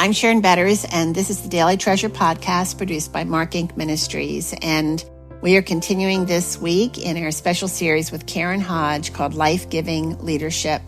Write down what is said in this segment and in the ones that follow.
I'm Sharon Betters, and this is the Daily Treasure podcast produced by Mark Inc. Ministries. And we are continuing this week in our special series with Karen Hodge called Life-Giving Leadership.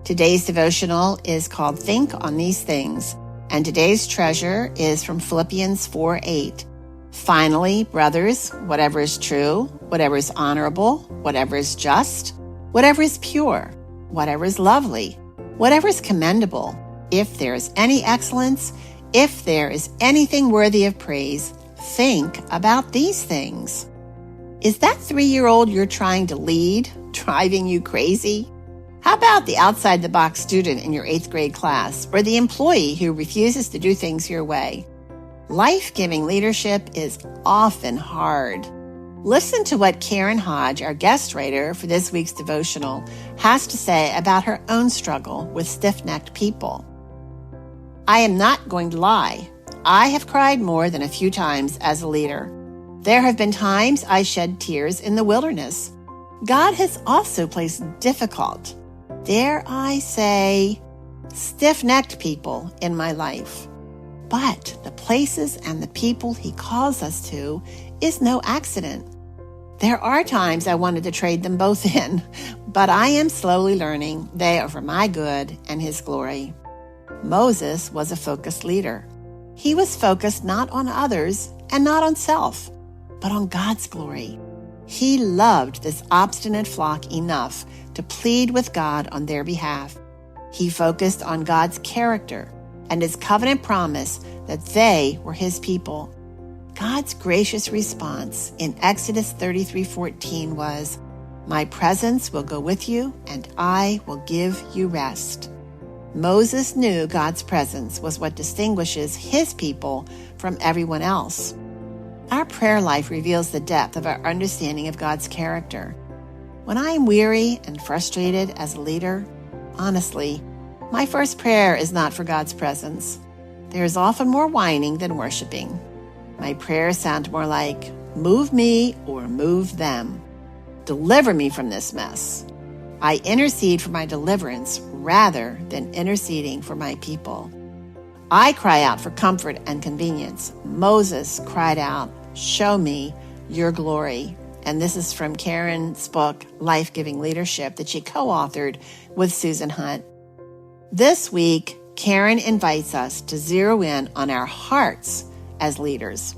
Today's devotional is called Think on These Things, and today's treasure is from Philippians 4:8. Finally, brothers, whatever is true, whatever is honorable, whatever is just, whatever is pure, whatever is lovely, whatever is commendable, if there is any excellence, if there is anything worthy of praise, think about these things. Is that 3-year-old you're trying to lead driving you crazy? How about the outside-the-box student in your 8th grade class, or the employee who refuses to do things your way? Life-giving leadership is often hard. Listen to what Karen Hodge, our guest writer for this week's devotional, has to say about her own struggle with stiff-necked people. I am not going to lie. I have cried more than a few times as a leader. There have been times I shed tears in the wilderness. God has also placed difficult, dare I say, stiff-necked people in my life. But the places and the people He calls us to is no accident. There are times I wanted to trade them both in, but I am slowly learning they are for my good and His glory. Moses was a focused leader. He was focused not on others and not on self, but on God's glory. He loved this obstinate flock enough to plead with God on their behalf. He focused on God's character and His covenant promise that they were His people. God's gracious response in Exodus 33:14 was, "My presence will go with you, and I will give you rest." Moses knew God's presence was what distinguishes His people from everyone else. Our prayer life reveals the depth of our understanding of God's character. When I am weary and frustrated as a leader, honestly, my first prayer is not for God's presence. There is often more whining than worshiping. My prayers sound more like, "Move me or move them. Deliver me from this mess." I intercede for my deliverance rather than interceding for my people. I cry out for comfort and convenience. Moses cried out, "Show me your glory." And this is from Karen's book, Life-Giving Leadership, that she co-authored with Susan Hunt. This week, Karen invites us to zero in on our hearts as leaders.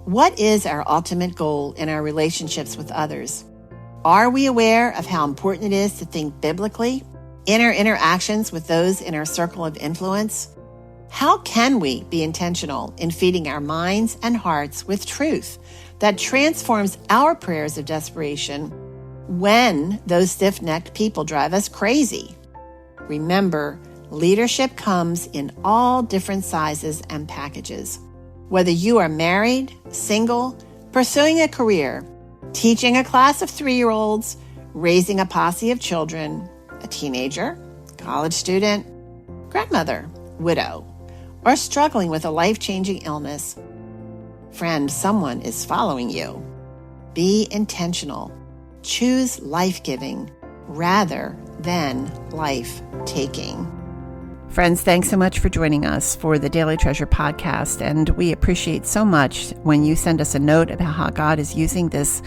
What is our ultimate goal in our relationships with others? Are we aware of how important it is to think biblically in our interactions with those in our circle of influence? How can we be intentional in feeding our minds and hearts with truth that transforms our prayers of desperation when those stiff-necked people drive us crazy? Remember, leadership comes in all different sizes and packages. Whether you are married, single, pursuing a career, teaching a class of 3-year-olds, raising a posse of children, a teenager, college student, grandmother, widow, or struggling with a life-changing illness, friend, someone is following you. Be intentional. Choose life-giving rather than life-taking. Friends, thanks so much for joining us for the Daily Treasure podcast, and we appreciate so much when you send us a note about how God is using this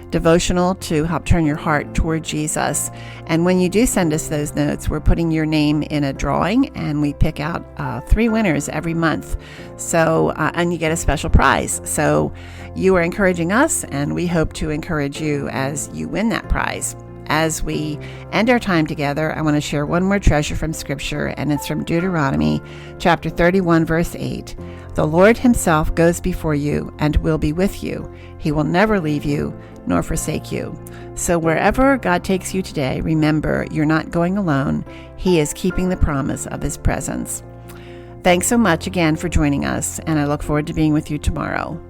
devotional to help turn your heart toward Jesus. And when you do send us those notes, we're putting your name in a drawing, and we pick out 3 winners every month. So, and you get a special prize. So you are encouraging us, and we hope to encourage you as you win that prize. As we end our time together, I want to share one more treasure from Scripture, and it's from Deuteronomy chapter 31, verse 8. The Lord Himself goes before you and will be with you. He will never leave you nor forsake you. So wherever God takes you today, remember you're not going alone. He is keeping the promise of His presence. Thanks so much again for joining us, and I look forward to being with you tomorrow.